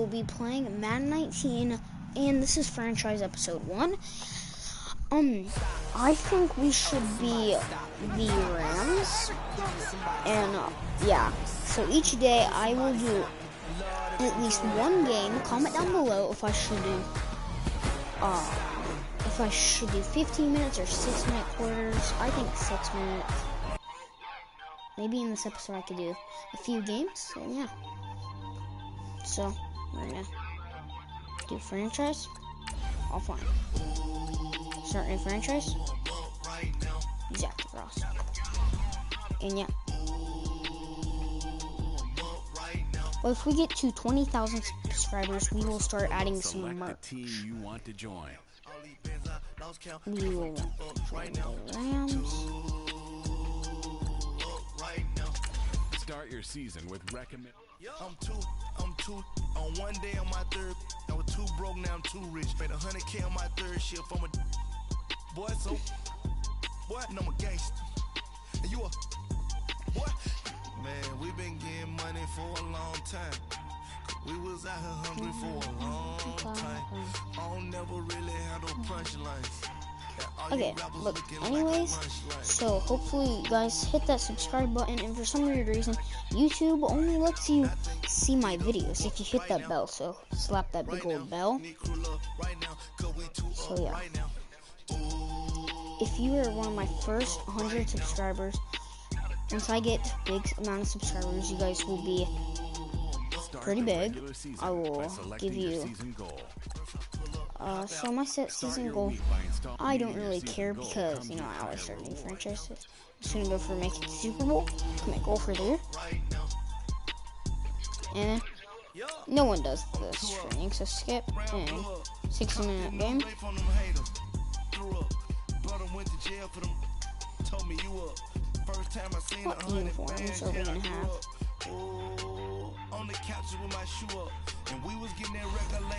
will be playing Madden 19, and this is franchise episode 1. I think we should be the Rams, and yeah, so each day I will do at least one game. Comment down below if I should do 15 minutes or 6-minute quarters. I think 6 minutes. Maybe in this episode I could do a few games, and yeah. So, we're gonna do franchise. All fine. Start a franchise. Exactly, Ross. And yeah. Well, if we get to 20,000 subscribers, we will start adding some merch. We will join the Rams. Start your season with recommend. I'm two. On one day on my third, I was too broke, now I'm too rich. Made 100K on my third shift. I'm a boy, so boy, and I'm a gangster. And you a boy? Man, we been getting money for a long time. We was out here hungry for a long time. I don't never really have no punchlines. Okay, look, anyways, so hopefully you guys hit that subscribe button, and for some weird reason, YouTube only lets you see my videos if you hit that bell, so slap that big old bell. So yeah, if you are one of my first 100 subscribers, once I get big amount of subscribers, you guys will be pretty big. I will give you so my set season goal, I don't really care because, you know, I always start a new franchise. I'm just gonna go for make it to Super Bowl. My goal for there. And no one does this training, so skip and 60-minute game. What uniforms are we gonna have?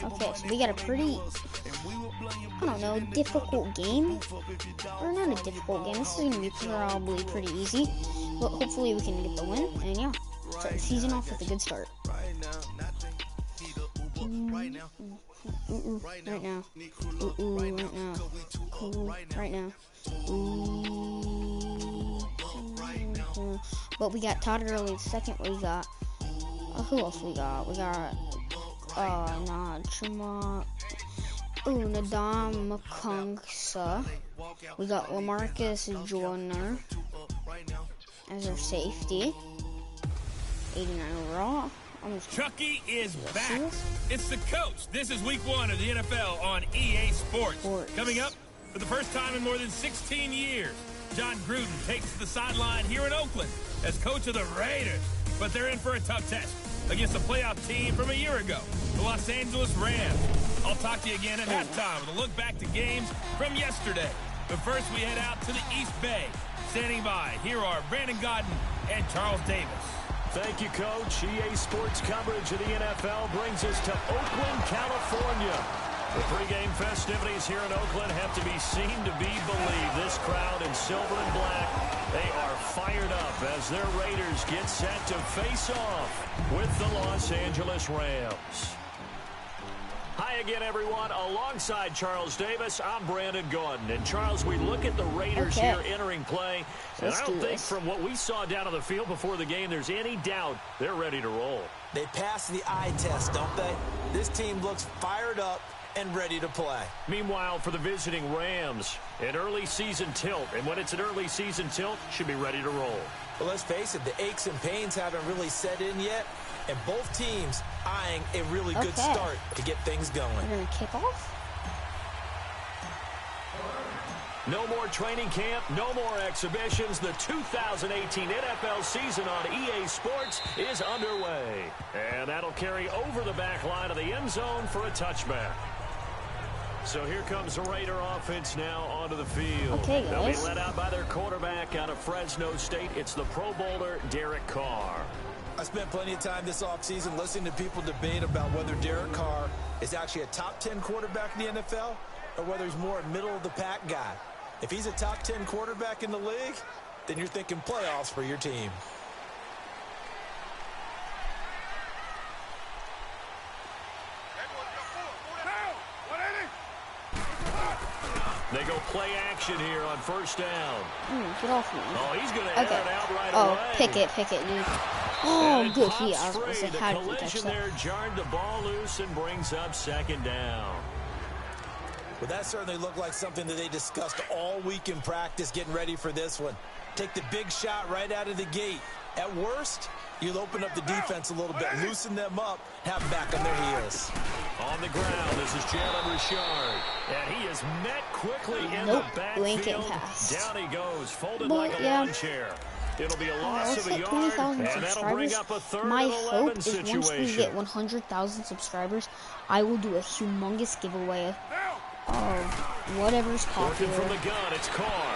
Okay, so we got a pretty, I don't know, difficult game. Or not a difficult game. This is going to be probably pretty easy. But hopefully we can get the win. And yeah, start the season off with a good start. Right now. Right now. Right now. But we got Todd Gurley the second. We got, who else we got? We got, Nadam Makungsa. We got LaMarcus Joyner as our safety. 89 overall. Chucky is back. It's the coach. This is week 1 of the NFL on EA Sports. Coming up, for the first time in more than 16 years, John Gruden takes the sideline here in Oakland as coach of the Raiders. But they're in for a tough test against a playoff team from a year ago, the Los Angeles Rams. I'll talk to you again at halftime with a look back to games from yesterday. But first, we head out to the East Bay. Standing by, here are Brandon Godden and Charles Davis. Thank you, Coach. EA Sports coverage of the NFL brings us to Oakland, California. The pregame festivities here in Oakland have to be seen to be believed. This crowd in silver and black, they are fired up as their Raiders get set to face off with the Los Angeles Rams. Hi again, everyone. Alongside Charles Davis, I'm Brandon Gordon. And Charles, we look at the Raiders here entering play, and I don't think from what we saw down on the field before the game, there's any doubt they're ready to roll. They passed the eye test, don't they? This team looks fired up and ready to play. Meanwhile, for the visiting Rams, an early season tilt. And when it's an early season tilt, should be ready to roll. Well, let's face it, the aches and pains haven't really set in yet. And both teams eyeing a really good start to get things going. We're going to kick off. No more training camp, no more exhibitions. The 2018 NFL season on EA Sports is underway. And that'll carry over the back line of the end zone for a touchback. So here comes the Raider offense now onto the field. Okay, They'll be guys. led out by their quarterback out of Fresno State. It's the Pro Bowler, Derek Carr. I spent plenty of time this offseason listening to people debate about whether Derek Carr is actually a top 10 quarterback in the NFL or whether he's more a middle-of-the-pack guy. If he's a top 10 quarterback in the league, then you're thinking playoffs for your team. They go play action here on first down. Get off me. Oh, he's going to air it out right away. Pick it, dude. Oh, good. I was going to say, The how did he catch collision that? there jarred the ball loose and brings up second down. Well, that certainly looked like something that they discussed all week in practice, getting ready for this one. Take the big shot right out of the gate. At worst, you'll open up the defense a little bit, loosen them up, have them back on their heels. On the ground, this is Jalen Richard. And he is met quickly in the backfield. Down he goes, folded like a lawn chair. It'll be a loss of a yard, and that'll bring up a third My and 11 hope is situation. once we get 100,000 subscribers, I will do a humongous giveaway of whatever's popular. Working from the gun, it's Carr.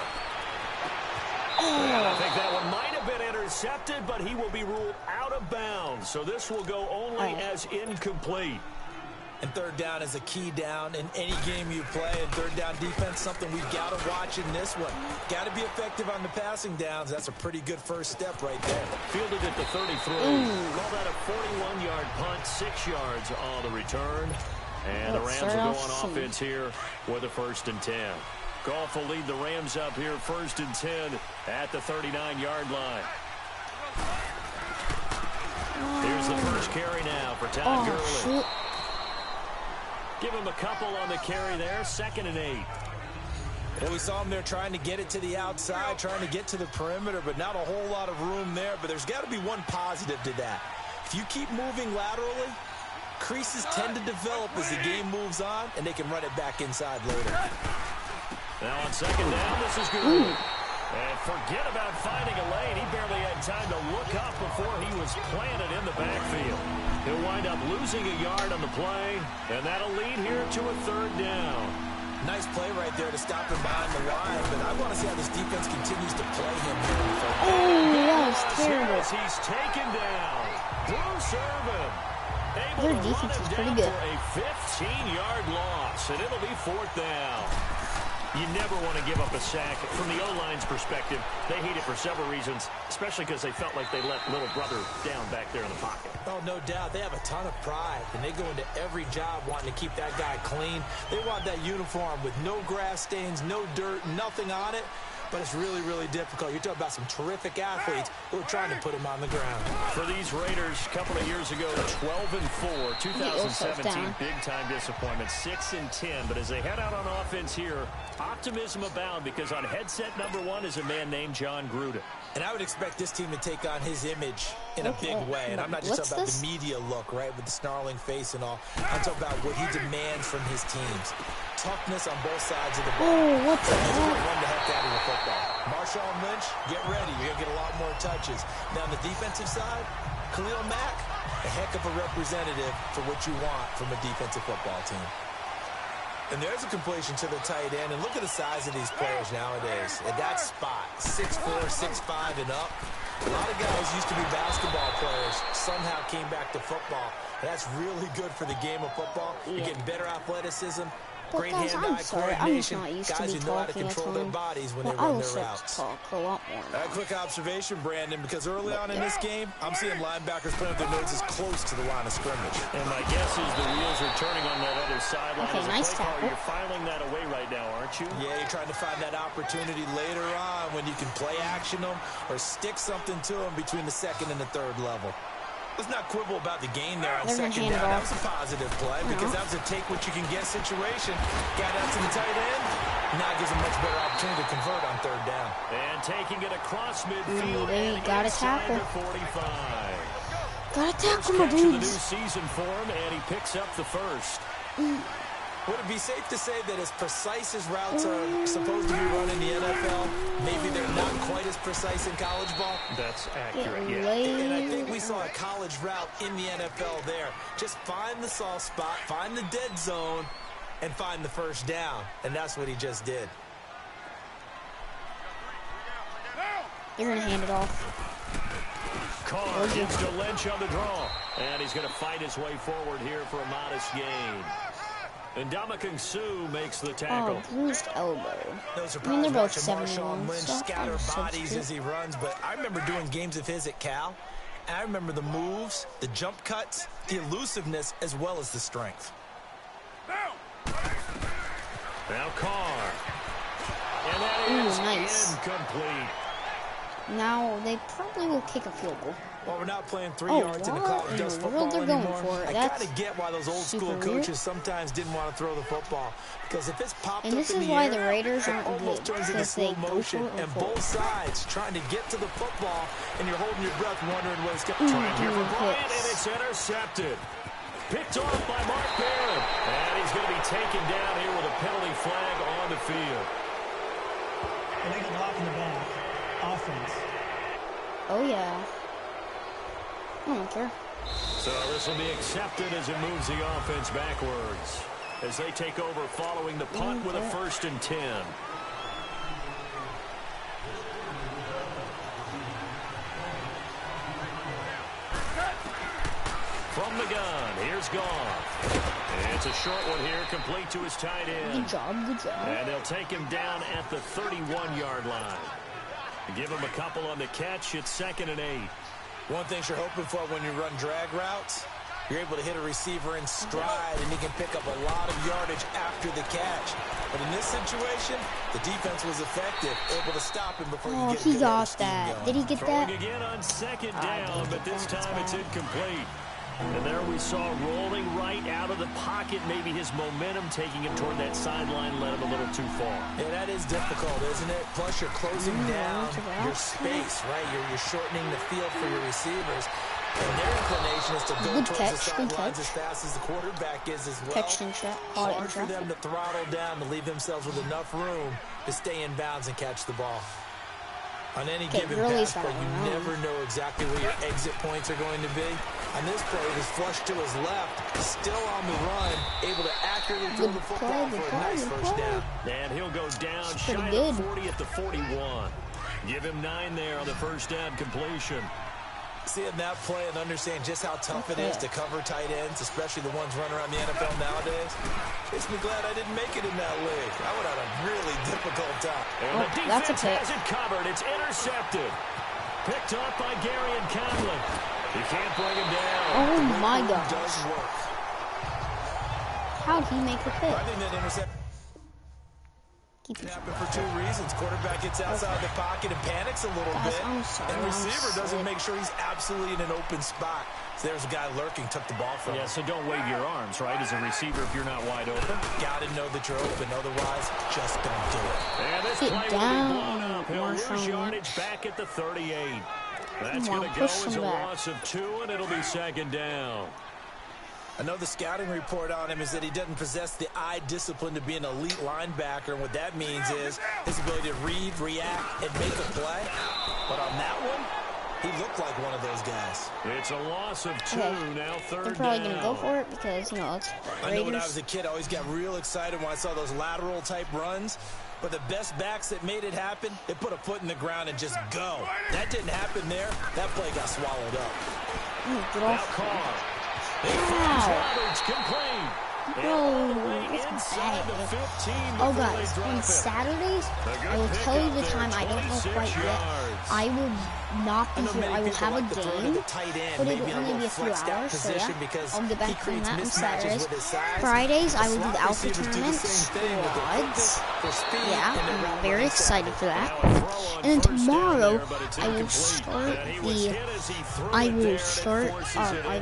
And I think that one might have been intercepted, but he will be ruled out of bounds. So this will go only as incomplete. And third down is a key down in any game you play. And third down defense, something we've got to watch in this one. Got to be effective on the passing downs. That's a pretty good first step right there. Fielded at the 33. Call that a 41-yard punt, 6 yards on the return. And the Rams will go on offense here with a 1st and 10. Goff will lead the Rams up here 1st and 10 at the 39-yard line. Here's the first carry now for Todd Gurley. Shoot. Give him a couple on the carry there, 2nd and 8. Well, we saw him there trying to get it to the outside, trying to get to the perimeter, but not a whole lot of room there. But there's got to be one positive to that. If you keep moving laterally, creases tend to develop as the game moves on, and they can run it back inside later. Now on 2nd down, this is Gurley. And forget about finding a lane. He barely had time to look up before he was planted in the backfield. He'll wind up losing a yard on the play, and that'll lead here to a 3rd down. Nice play right there to stop him behind the line, but I want to see how this defense continues to play him here. That was terrible. He's taken down. Bruce Irvin. Their defense is pretty good. For a 15-yard loss, and it'll be 4th down. You never want to give up a sack. From the O-line's perspective, they hate it for several reasons, especially because they felt like they let little brother down back there in the pocket. Oh, no doubt. They have a ton of pride, and they go into every job wanting to keep that guy clean. They want that uniform with no grass stains, no dirt, nothing on it. But it's really, really difficult. You're talking about some terrific athletes who are trying to put him on the ground. For these Raiders, a couple of years ago, 12-4, 2017, big-time disappointment, 6-10. But as they head out on offense here, optimism abound because on headset number 1 is a man named John Gruden. And I would expect this team to take on his image in a big way. And I'm not just talking about the media look, right, with the snarling face and all. I'm talking about what he demands from his teams. Toughness on both sides of the ball. Oh, what the He's going to run the heck? heck out of your football. Marshawn Lynch, get ready. You're going to get a lot more touches. Now, on the defensive side, Khalil Mack, a heck of a representative for what you want from a defensive football team. And there's a completion to the tight end. And look at the size of these players nowadays. At that spot, 6'4", 6'5", and up. A lot of guys used to be basketball players, somehow came back to football. And that's really good for the game of football. You're getting better athleticism, great hand-eye coordination. Guys who know how to control their bodies when they run their routes. Talk a lot more now. A quick observation, Brandon, because early on in this game, I'm seeing linebackers putting up their noses close to the line of scrimmage. And my guess is the wheels are turning on that other sideline. Okay, nice tackle. You're filing that away right now, aren't you? Yeah, you're trying to find that opportunity later on when you can play action them or stick something to them between the 2nd and the 3rd level. Let's not quibble about the gain there on 2nd down. That was a positive play because that was a take-what-you-can-get situation. Got out to the tight end. Now gives a much better opportunity to convert on 3rd down. And taking it across midfield. They got a tackle. 45. Got a tackle, my Catch of the dudes. new season for him, and he picks up the 1st. Would it be safe to say that as precise as routes are supposed to be run in the NFL, maybe they're not quite as precise in college ball? That's accurate, yeah. And I think we saw a college route in the NFL there. Just find the soft spot, find the dead zone, and find the 1st down. And that's what he just did. You're going to hand it off. Carr gives to Lynch on the draw. And he's going to fight his way forward here for a modest gain. And Ndamukong Suh makes the tackle. Oh, bruised elbow. No surprise, I mean, they're both Marshawn 71, Lynch so scatter bodies as he runs, but I remember doing games of his at Cal, and I remember the moves, the jump cuts, the elusiveness, as well as the strength. Now Carr. And that is incomplete. Now they probably will kick a field goal. Well, we're not playing 3 yards in the clock dust football anymore. I gotta get why those old school coaches sometimes didn't want to throw the football, because if it's popped up in the air, and this is why the Raiders aren't good, almost turns into slow motion, and both sides trying to get to the football, and you're holding your breath, wondering what it's going to try here for Bryant, and it's intercepted. Picked off by Mark Barron, and he's going to be taken down here with a penalty flag on the field. Illegal block in the back. Offense. Oh yeah. I don't care. So this will be accepted as it moves the offense backwards as they take over following the punt with a 1st and 10. From the gun, here's Goff. And it's a short one here, complete to his tight end. Good job, good job. And they'll take him down at the 31-yard line. Give him a couple on the catch. It's 2nd and 8. One thing you're hoping for when you run drag routes, you're able to hit a receiver in stride, and he can pick up a lot of yardage after the catch. But in this situation, the defense was effective, able to stop him before you get he got that. Did he get that? Throwing again on 2nd down, but this time it's incomplete. And there we saw rolling right out of the pocket. Maybe his momentum taking him toward that sideline led him a little too far. Yeah, that is difficult, isn't it? Plus, you're closing down your space, right? You're shortening the field for your receivers. And their inclination is to go towards the sidelines as fast as the quarterback is as well. Hard for them to throttle down to leave themselves with enough room to stay in bounds and catch the ball. On any given pass play, you never know exactly where your exit points are going to be. On this play, it was flushed to his left, still on the run, able to accurately throw the football for a nice 1st down. And he'll go down shy of 40 at the 41. Give him 9 there on the 1st down completion. Seeing that play and understand just how tough it is to cover tight ends, especially the ones running around the NFL nowadays, makes me glad I didn't make it in that league. I would have had a really difficult time. And the defense has it covered. It's intercepted. Picked off by Gary and Conlon. He can't bring him down. Oh my God. Does work. How'd he make the pick? I think that interception happened for 2 reasons. Quarterback gets outside the pocket and panics a little bit. And the receiver doesn't make sure he's absolutely in an open spot. So there's a guy lurking, took the ball from him. Yeah, so don't wave your arms, right, as a receiver if you're not wide open. Got to know that you're open. Otherwise, just don't do it. And this play will be blown up. He'll lose yardage back at the 38. That's going to go as a loss of 2, and it'll be 2nd down. I know the scouting report on him is that he doesn't possess the eye discipline to be an elite linebacker, and what that means is his ability to read, react, and make a play. But on that one, he looked like one of those guys. It's a loss of 2, now 3rd down. They're probably going to go for it because, you know, it's Raiders. I know when I was a kid, I always got real excited when I saw those lateral-type runs. But the best backs that made it happen, they put a foot in the ground and just go. That didn't happen there. That play got swallowed up. Now Carr. Roberts complete. That's bad. Oh, guys, on Saturdays, I will tell you the time. I don't know quite yet. I will not be here. I will have a game, but it will only be a few hours, so yeah. I'll get back on that on Saturdays. Fridays, I will do the Alpha Tournament squads. Yeah, I'm very excited for that. And then tomorrow, I will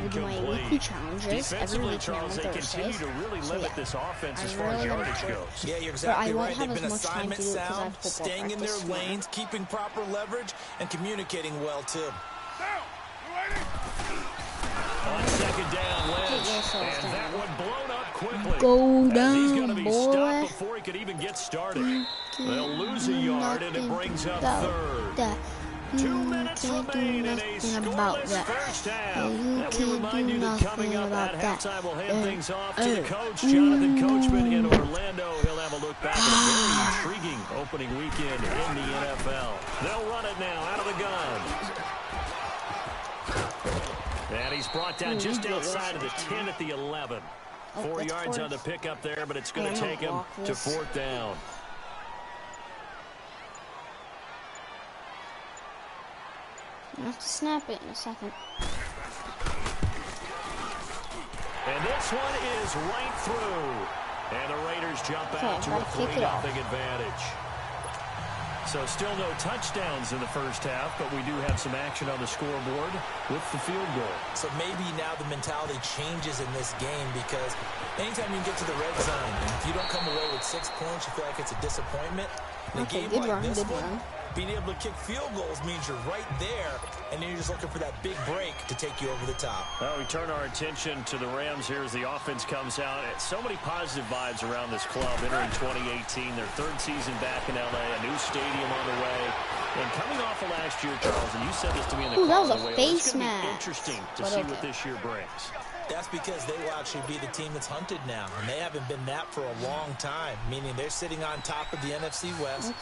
do my weekly challenges every week now on Thursdays. So yeah, you're exactly right. They've been assignment sound, staying in their lanes, keeping proper leverage, and communicating well, too. On 2nd down, Lynch. And that one blown up quickly. Go down, he's going to be boy. stopped before he could even get started. They'll lose a yard, and it brings up 3rd. 2 minutes remain in a scoreless first half. And we remind you that coming up at halftime, we'll hand things off to the coach, Jonathan Coachman in Orlando. He'll have a look back at a very intriguing opening weekend in the NFL. They'll run it now out of the gun. And he's brought down just outside of the 10 at the 11. 4 yards on the pickup there, but it's going to take him to 4th down. I have to snap it in a second. And this one is right through. And the Raiders jump out to a 3-0 advantage. So still no touchdowns in the first half, but we do have some action on the scoreboard with the field goal. So maybe now the mentality changes in this game, because anytime you get to the red zone, and if you don't come away with 6 points, you feel like it's a disappointment. In a game like this one, being able to kick field goals means you're right there, and then you're just looking for that big break to take you over the top. Well, we turn our attention to the Rams here as the offense comes out. So many positive vibes around this club entering 2018, their third season back in L.A., a new stadium on the way. And coming off of last year, Charles, and you said this to me in the car on the way, it's going to be interesting to see what this year brings. That's because they will actually be the team that's hunted now, and they haven't been that for a long time, meaning they're sitting on top of the NFC West.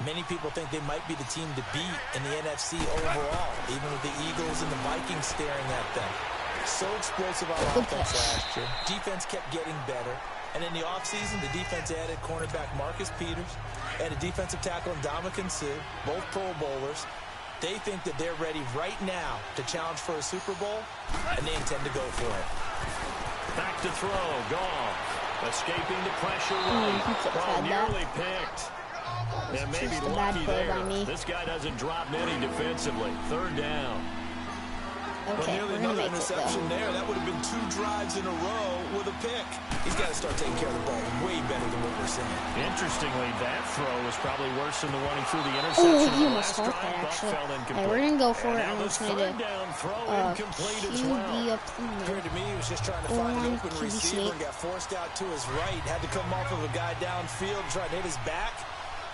Many people think they might be the team to beat in the NFC overall, even with the Eagles and the Vikings staring at them. So explosive on offense last year. Defense kept getting better. And in the offseason, the defense added cornerback Marcus Peters and a defensive tackle Ndamukong Suh, both Pro Bowlers. They think that they're ready right now to challenge for a Super Bowl, and they intend to go for it. Back to throw, Goff. Escaping the pressure right. Nearly picked. And maybe lucky there. This guy doesn't drop many defensively. Third down. Okay, nearly another interception there. That would have been 2 drives in a row with a pick. He's got to start taking care of the ball way better than what we're seeing. Interestingly, that throw was probably worse than the one he threw the interception. He almost caught that, actually. Alright, we're going to go for it. I'm just going to QB up the middle. Appeared to me he was just trying to find an open receiver and got forced out to his right. Had to come off of a guy downfield, trying to hit his back.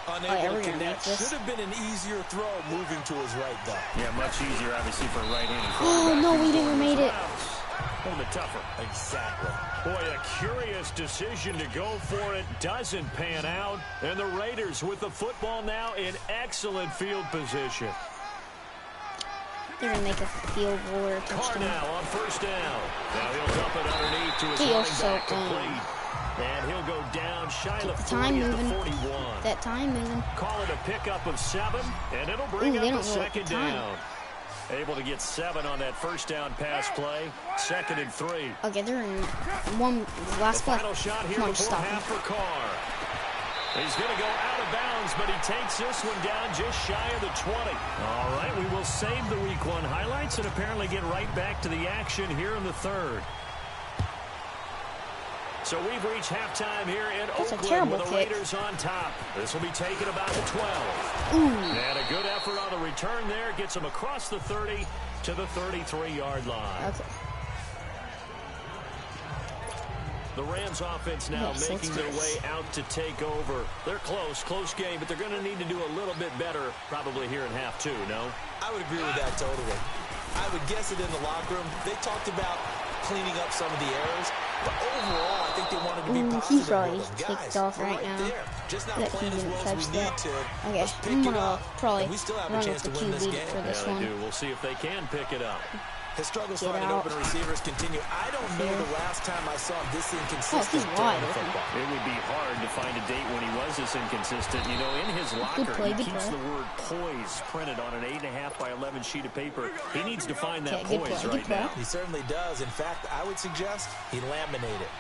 Unable to connect. Should have been an easier throw moving to his right, though. Yeah, much easier, obviously, for right-handed. Oh, no, we never made it. A little bit tougher. Exactly. Boy, a curious decision to go for it. Doesn't pan out. And the Raiders with the football now in excellent field position. They're going to make a field goal or a touchdown. Carr now on first down. Now he'll dump it underneath to his running back complete. And he'll go down shy of the 40 at the 41. That time moving. Call it a pickup of 7, and it'll bring up the second down. Able to get 7 on that first down pass play. 2nd and 3. Okay, they're in one last play. Final shot here before half for Carr. He's going to go out of bounds, but he takes this one down just shy of the 20. All right, we will save the Week 1 highlights and apparently get right back to the action here in the third. So we've reached halftime here in Oakland with the Raiders on top. This will be taken about the 12. And a good effort on the return there. Gets them across the 30 to the 33-yard line. Okay. The Rams offense now making their way out to take over. They're close game, but they're going to need to do a little bit better probably here in half 2, no? I would agree with that totally. I would guess it in the locker room. They talked about cleaning up some of the errors, but overall, I think they wanted to be positive. He's probably kicked off right now. Just not playing as well as we need to. Okay, I'm gonna probably run with the QB for this one. We'll see if they can pick it up. His struggles finding open receivers continue. I don't know the last time I saw him this inconsistent. He's wide open. It would be hard to find a date when he was this inconsistent. You know, in his locker, he keeps the word poise printed on an 8.5 by 11 sheet of paper. He needs to find that poise right now. He certainly does. In fact, I would suggest he laminate it.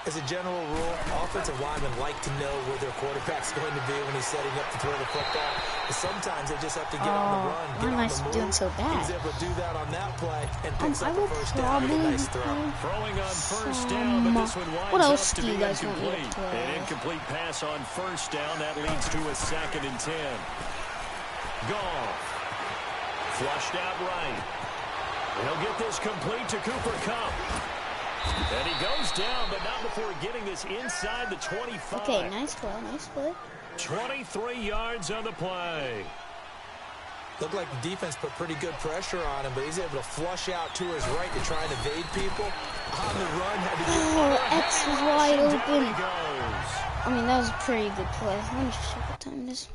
As a general rule, offensive linemen like to know where their quarterback's going to be when he's setting up to throw the football. But sometimes they just have to get on the run, get on the move. Doing so bad. He's able to do that on that play and picks up the first down with a nice throw. Throwing on first down, but this one winds up to be incomplete. An incomplete pass on first down. That leads to a 2nd and 10. Goff. Flushed out right. He'll get this complete to Cooper Kupp. And he goes down, but not before getting this inside the 25. Okay, nice play. 23 yards on the play. Looked like the defense put pretty good pressure on him, but he's able to flush out to his right to try and evade people. On the run, had to get X was wide open. I mean, that was a pretty good play. Let me just check what time it is.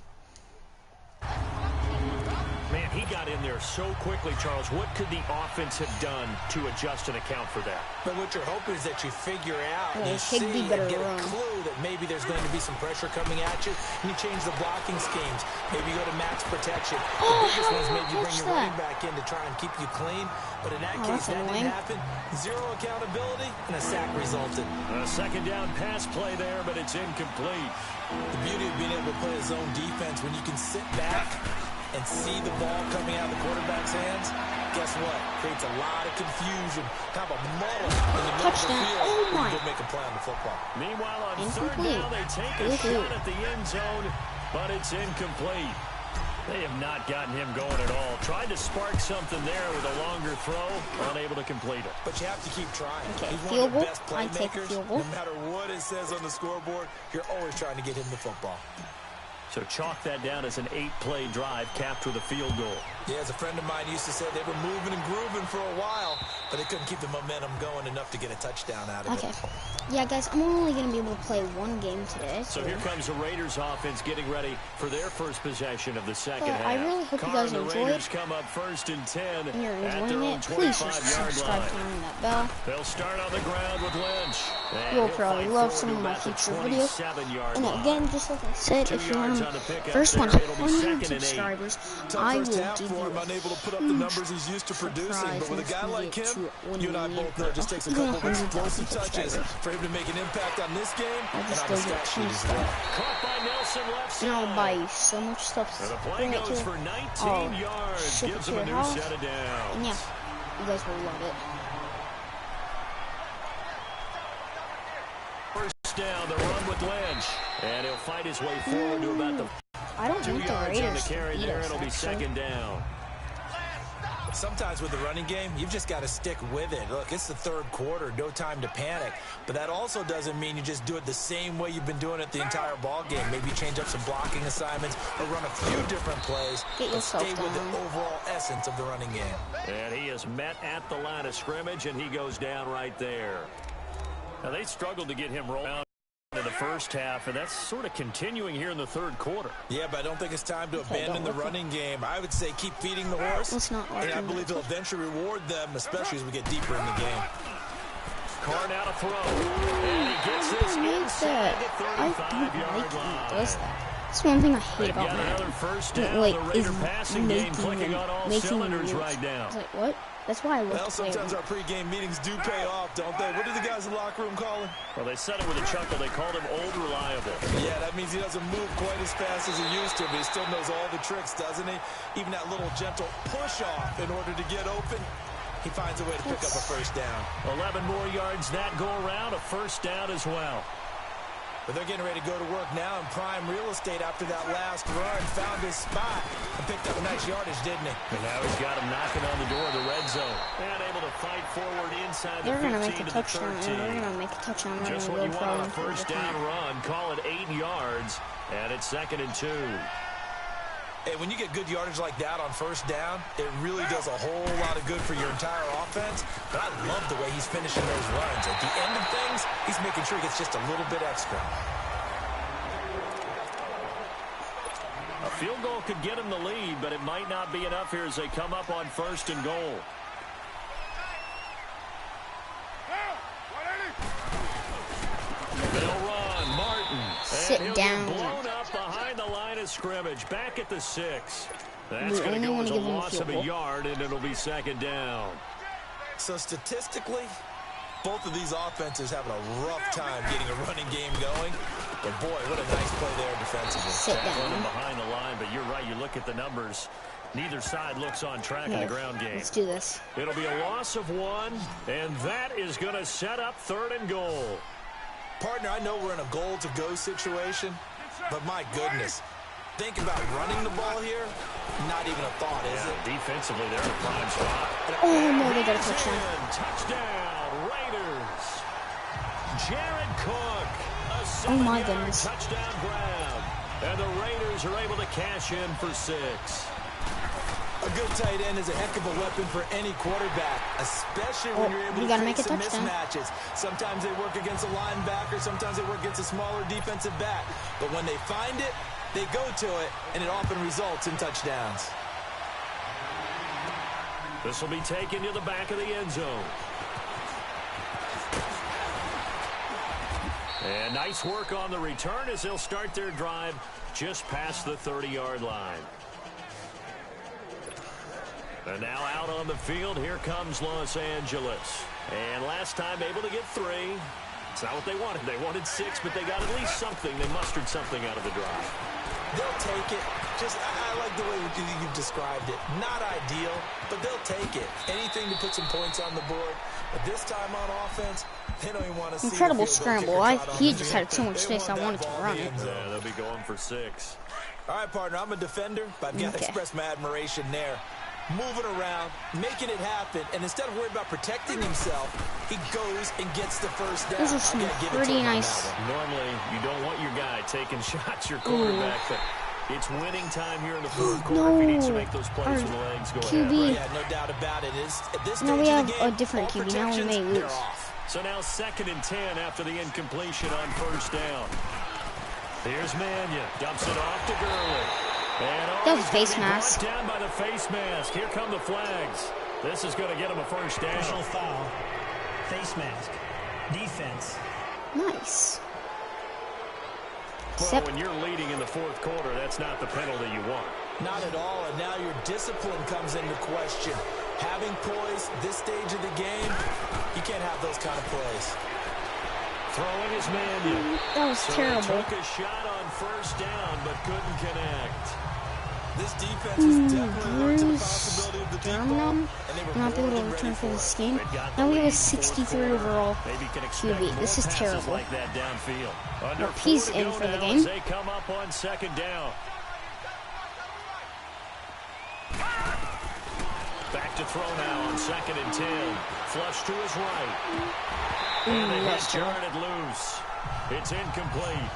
Man, he got in there so quickly, Charles. What could the offense have done to adjust and account for that? But what you're hoping is that you figure out, Yeah, you see and better get run. a clue that maybe there's going to be some pressure coming at you, and you change the blocking schemes. Maybe you go to max protection. The biggest one's maybe you bring your running back in to try and keep you clean. But in that case, that didn't happen. Zero accountability, and a sack resulted. A second down pass play there, but it's incomplete. The beauty of being able to play a zone defense, when you can sit back and see the ball coming out of the quarterback's hands, guess what? Creates a lot of confusion, kind of a muddle in the middle of the field. Oh my! Go make a play on the football. Meanwhile, on third down, they take a shot at the end zone, but it's incomplete. They have not gotten him going at all. Tried to spark something there with a longer throw, unable to complete it. But you have to keep trying. Okay, He's field one of the goal. best I take a playmakers. field goal. No matter what it says on the scoreboard, you're always trying to get him the football. So chalk that down as an 8-play drive capped with a field goal. Yeah, as a friend of mine used to say, they were moving and grooving for a while, but they couldn't keep the momentum going enough to get a touchdown out of it. Okay. Yeah, guys, I'm only going to be able to play one game today. So here comes the Raiders offense getting ready for their first possession of the second half. I really hope you guys enjoy it. Raiders come up first and 10 And you're at their enjoying own it. Please 25-yard subscribe line. to ring that bell. They'll start on the ground with Lynch. And You'll he'll probably fight love forward some to of my about the future videos. 27-yard And line. again, just like I said, 2 if you yards want on the pickup first there. 100 2nd and 8. subscribers, Tough I will first half give for you him, a unable to put up the numbers he's used to producing. But with a guy like him, you and I both know it just takes a couple of explosive touches for him to make an impact on this game and on the stat sheet as well. Caught by Nelson left And I'll side. buy you so much stuff. And the play Bring it goes to for 19 I'll yards. ship it Gives to him a your new house. set of downs. And yeah, you guys will love it. First down, the run with Lynch. And he'll fight his way forward to about the I don't 2 want the yards on the Raiders to carry beat there. us, It'll be actually. second down. Sometimes with the running game, you've just got to stick with it. Look, it's the third quarter, no time to panic. But that also doesn't mean you just do it the same way you've been doing it the entire ball game. Maybe change up some blocking assignments or run a few different plays. Get But yourself stay with down. the overall essence of the running game. And he is met at the line of scrimmage, and he goes down right there. Now, they struggled to get him rolling in the first half, and that's sort of continuing here in the third quarter. Yeah, but I don't think it's time to abandon the don't running game. I would say keep feeding the horse, Let's not and I argue believe he'll eventually reward them, especially as we get deeper in the game. Carr now to throw. And he gets this inside the I don't 35-yard like line. he does that. That's one thing I hate They've about got Madden. another first down. Like, The is Raider passing game clicking on all making cylinders moves. right now. It's like, what? That's why I love Well, to play sometimes it. our pregame meetings do pay off, don't they? What do the guys in the locker room call him? Well, they said it with a chuckle. They called him old reliable. Yeah, that means he doesn't move quite as fast as he used to, but he still knows all the tricks, doesn't he? Even that little gentle push-off in order to get open, he finds a way to pick up a first down. 11 more yards that go around, a first down as well. But they're getting ready to go to work now in prime real estate after that last run. Found his spot and picked up a nice yardage, didn't he? And now he's got him knocking on the door of the red zone. And able to fight forward inside They're the 15 gonna make a to the touchdown. 13. And they're gonna make a touchdown. They're Just gonna what go you want on a probably first down run. Call it 8 yards. And it's 2nd and 2. Hey, when you get good yardage like that on first down, it really does a whole lot of good for your entire offense. But I love the way he's finishing those runs. At the end of things, he's making sure he gets just a little bit extra. A field goal could get him the lead, but it might not be enough here as they come up on 1st and goal. They'll run. Martin. Sit and he'll down. Get blown up behind the line of scrimmage. Back at the 6. That's We going to only go wanna as a give him a loss field of a goal. yard, and it'll be 2nd down. So statistically, both of these offenses having a rough time getting a running game going. But boy, what a nice play there defensively. Sit Running down. behind the line, but you're right. You look at the numbers. Neither side looks on track in the ground game. Let's do this. It'll be a loss of 1, and that is going to set up 3rd and goal. Partner, I know we're in a goal-to-go situation, but my goodness, think about running the ball here. Not even a thought, is it? Defensively, they're in a prime spot. Oh, no, they got a touchdown. Touchdown, Raiders. Jared Cook, a Oh, my 7-yard goodness. touchdown grab. And the Raiders are able to cash in for 6. A good tight end is a heck of a weapon for any quarterback, especially when you're able you to gotta create make a some touchdown. mismatches. Sometimes they work against a linebacker, sometimes they work against a smaller defensive back. But when they find it, they go to it, and it often results in touchdowns. This will be taken to the back of the end zone. And nice work on the return as they'll start their drive just past the 30-yard line. And now out on the field, here comes Los Angeles. And last time able to get 3. It's not what they wanted. They wanted 6, but they got at least something. They mustered something out of the drive. They'll take it. I like the way you've described it. Not ideal, but they'll take it. Anything to put some points on the board. But this time on offense, they don't even want to see incredible scramble. He just had too much space. I wanted to run it. Yeah, they'll be going for 6. All right, partner, I'm a defender, but I've got to express my admiration there. Moving around, making it happen, and instead of worrying about protecting himself, he goes and gets the first down. Those are some pretty nice. Normally, you don't want your guy taking shots, your quarterback, but it's winning time here in the fourth quarter. If he needs to make those plays with the legs, go ahead. Right? Yeah, no doubt about it. At this stage now we have of the game, a different QB. Now we may lose. So now 2nd and 10 after the incompletion on first down. Here's Mannion. Dumps it off to Gurley. That was face mask. Down by the face mask. Here come the flags. This is going to get him a first down. Personal foul. Face mask. Defense. Nice. Well, when you're leading in the fourth quarter, that's not the penalty you want. Not at all, and now your discipline comes into question. Having poise this stage of the game, you can't have those kind of plays. Throwing his Mannion. That was terrible. Took a shot on first down, but couldn't connect. This defense is definitely learned to the possibility of the deep ball, and they were not be able to return for this game. Now we have a 63 overall QB. This is terrible. Like that downfield. Well, he's in for the game. They come up on 2nd down. Back to throw now on 2nd and 10. Flush to his right. And they just turn it loose. It's incomplete.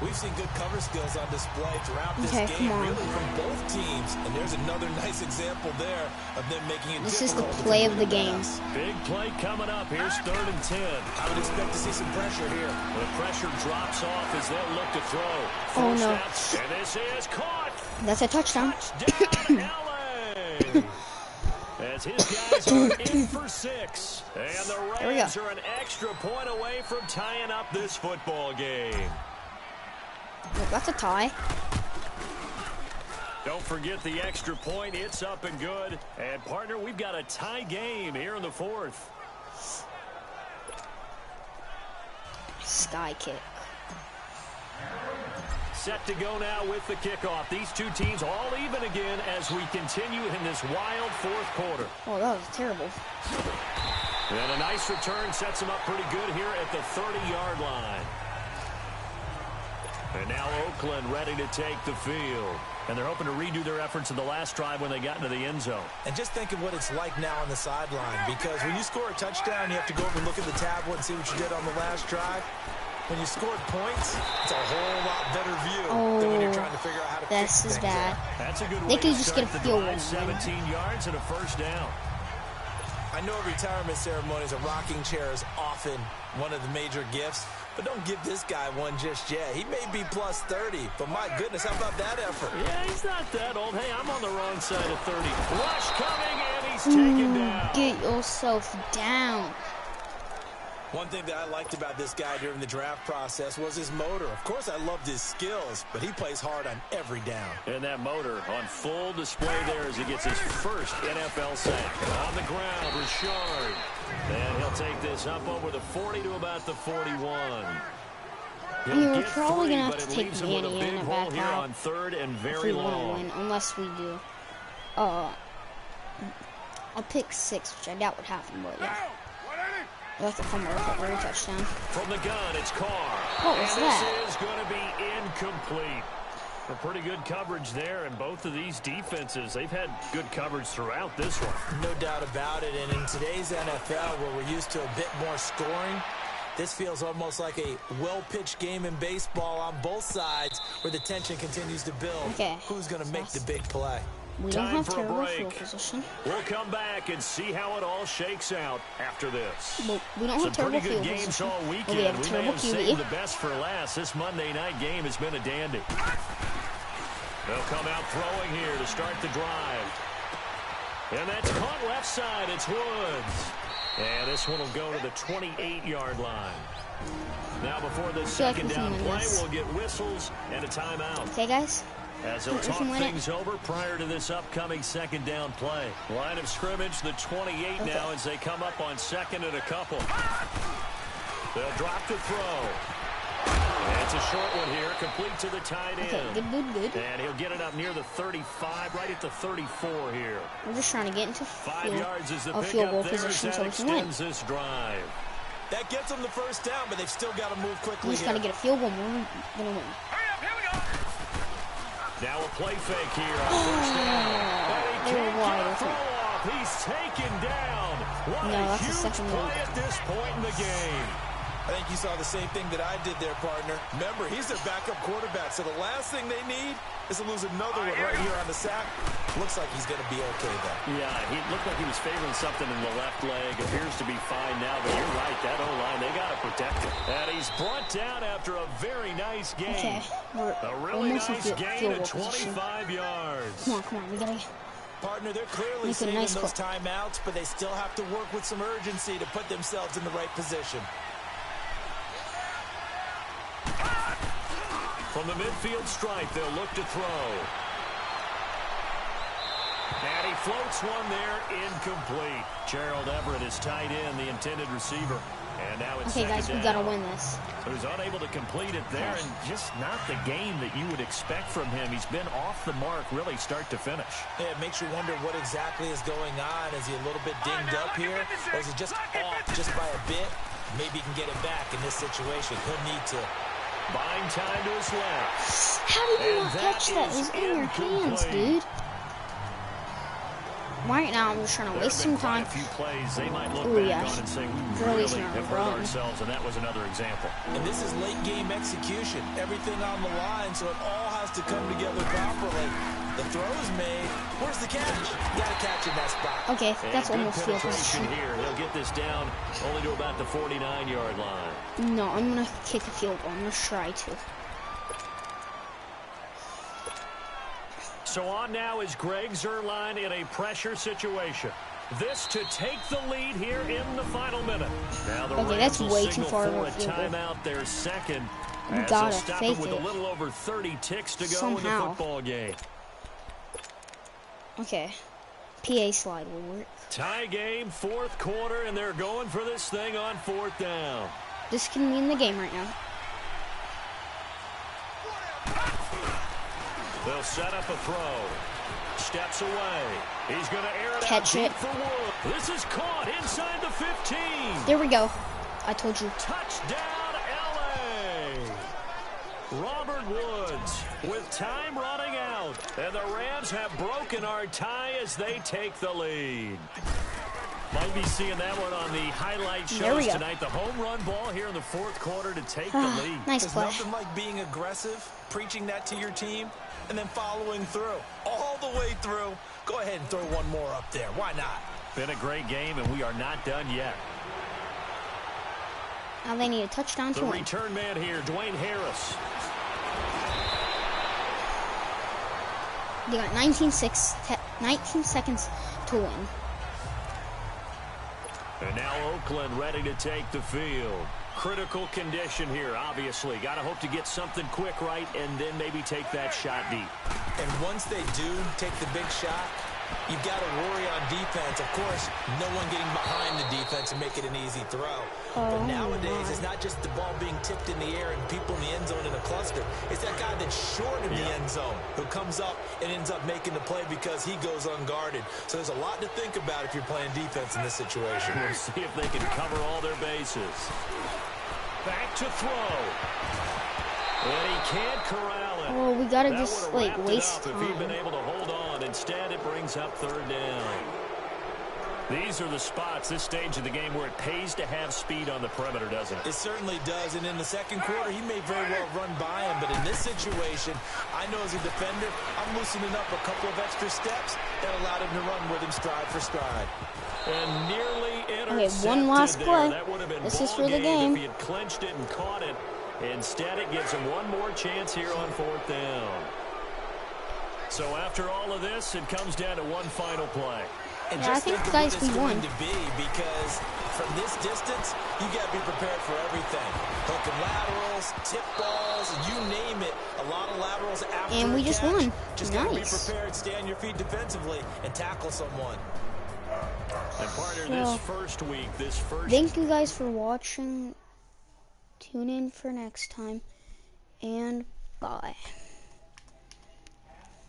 We've seen good cover skills on display throughout this game, really from both teams. And there's another nice example there of them making it. This is the play of the game. Big play coming up. Here's 3rd and 10. I would expect to see some pressure here. The pressure drops off as they'll look to throw. Oh, no. And this is caught. That's a touchdown. Touchdown, LA. As his guys are in for 6. And the Rams are an extra point away from tying up this football game. Look, that's a tie. Don't forget the extra point. It's up and good. And, partner, we've got a tie game here in the 4th. Sky kick. Set to go now with the kickoff. These two teams all even again as we continue in this wild 4th quarter. Oh, that was terrible. And a nice return sets them up pretty good here at the 30-yard line. And now Oakland ready to take the field. And they're hoping to redo their efforts in the last drive when they got into the end zone. And just think of what it's like now on the sideline. Because when you score a touchdown, you have to go over and look at the tablet and see what you did on the last drive. When you scored points, it's a whole lot better view than when you're trying to figure out how to fix things. This is bad. That's a good way they could to just get a field goal. 17 yards and a first down. I know retirement ceremonies, a rocking chair is often one of the major gifts. But don't give this guy one just yet. He may be plus 30, but my goodness, how about that effort? Yeah, he's not that old. Hey, I'm on the wrong side of 30. Rush coming, and he's taken down. Get yourself down. One thing that I liked about this guy during the draft process was his motor. Of course, I loved his skills, but he plays hard on every down. And that motor on full display there as he gets his first NFL sack. On the ground, Richard. And he'll take this up over the 40 to about the 41. We're probably going to have to take Manny in and back out on 3rd and very if we want long. to win, unless we do. I'll pick 6, which I doubt would happen, but yeah. That's a fumble recovery touchdown. From the gun, it's Carr. What was that? This is going to be incomplete. A pretty good coverage there, and both of these defenses, they've had good coverage throughout this one. No doubt about it, and in today's NFL, where we're used to a bit more scoring, this feels almost like a well-pitched game in baseball on both sides, where the tension continues to build. Okay. Who's going to make the big play? We don't have terrible field position. We'll come back and see how it all shakes out after this. Well, we don't have terrible field position. Games all weekend. We have terrible QB. The best for last. This Monday night game has been a dandy. They'll come out throwing here to start the drive. And that's caught left side. It's Woods. And this one will go to the 28-yard line. Now before the second down play, we'll get whistles and a timeout. Okay, guys. As they'll talk things over prior to this upcoming second down play. Line of scrimmage, the 28 now as they come up on second and a couple. They'll drop to throw. And it's a short one here, complete to the tight end. Okay, good. And he'll get it up near the 35, right at the 34 here. We're just trying to get into 5 yards is the field goal pickup there position as so that we can win. extends this drive. That gets them the first down, but they've still got to move quickly. We just got to get a field goal. We're going to win. Now a play fake here on first down. And he can't get a throw off. He's taken down. What a huge play at this point in the game. I think you saw the same thing that I did there, partner. Remember, he's their backup quarterback, so the last thing they need is to lose another one right here on the sack. Looks like he's going to be okay, though. Yeah, he looked like he was favoring something in the left leg. Appears to be fine now, but you're right. That O-line, they got to protect it. And he's brought down after a very nice game. Okay, we're a really almost nice in gain field of goal position. 25 yards. Come on. We got to... Partner, they're clearly saving those timeouts, but they still have to work with some urgency to put themselves in the right position. From the midfield stripe, they'll look to throw. And he floats one there, incomplete. Gerald Everett is tight end, the intended receiver. And now it's okay, guys, we got to win this. So he's unable to complete it there, and just not the game that you would expect from him. He's been off the mark, really, start to finish. Yeah, it makes you wonder what exactly is going on. Is he a little bit dinged up here, or is he just off just by a bit? Maybe he can get it back in this situation. He'll need to. Buying time to his left. How did you not catch that? It was in your hands, dude. Right now, I'm just trying to waste some time. A few plays they might look back on and say, we really have hurt ourselves, and that was another example. And this is late game execution. Everything on the line, so it all has to come together properly. The throw is made. Where's the catch? You got to catch in that spot. Okay, that's almost field position. Here, he'll get this down only to about the 49-yard line. No, I'm gonna kick a field goal. I'm gonna try to. So on now is Greg Zuerlein in a pressure situation. This to take the lead here in the final minute. Now the that's way too far for of a a field goal. timeout there second. You As gotta stop fake him with it. a little over 30 ticks to go Somehow. in the football game. Okay. PA slide will work. Tie game, fourth quarter, and they're going for this thing on fourth down. This can be in the game right now. They'll set up a throw. Steps away. He's going to air it Catch out it. for Wood. This is caught inside the 15. There we go. I told you. Touchdown, L.A. Robert Woods with time running out. And the Rams have broken our tie as they take the lead. Might be seeing that one on the highlight shows tonight. The home run ball here in the fourth quarter to take the lead. Nice There's play. nothing like being aggressive, preaching that to your team, and then following through. All the way through. Go ahead and throw one more up there. Why not? Been a great game, and we are not done yet. Now they need a touchdown to The win. return man here, Dwayne Harris. They got 19 seconds to win. And now Oakland ready to take the field. Critical condition here, obviously. Got to hope to get something quick right and then maybe take that shot deep. And once they do take the big shot, you've got to worry on defense. Of course, no one getting behind the defense and make it an easy throw. But nowadays, it's not just the ball being tipped in the air and people in the end zone in a cluster. It's that guy that's short in the end zone who comes up and ends up making the play because he goes unguarded. So there's a lot to think about if you're playing defense in this situation. We'll see if they can cover all their bases. Back to throw. And he can't corral it. Oh, we gotta just like waste time. If he'd been able to hold on. Instead, it brings up third down. These are the spots, this stage of the game, where it pays to have speed on the perimeter, doesn't it? It certainly does, and in the second quarter, he may very well run by him, but in this situation, I know as a defender, I'm loosening up a couple of extra steps that allowed him to run with him stride for stride. And nearly intercepted. Okay, one last play. That would have been this is ball for the game. if he had clinched it and caught it. Instead, it gives him one more chance here on fourth down. So after all of this, it comes down to one final play. And Yeah, I just think, of guys, what we it's won. going to be, because from this distance, you got to be prepared for everything. Hook and laterals, tip balls, you name it. A lot of laterals after And we a just catch. won. Just got to be Nice. prepared, stay on your feet defensively, and tackle someone. And partner, So, this first week, thank you guys for watching. Tune in for next time. And bye.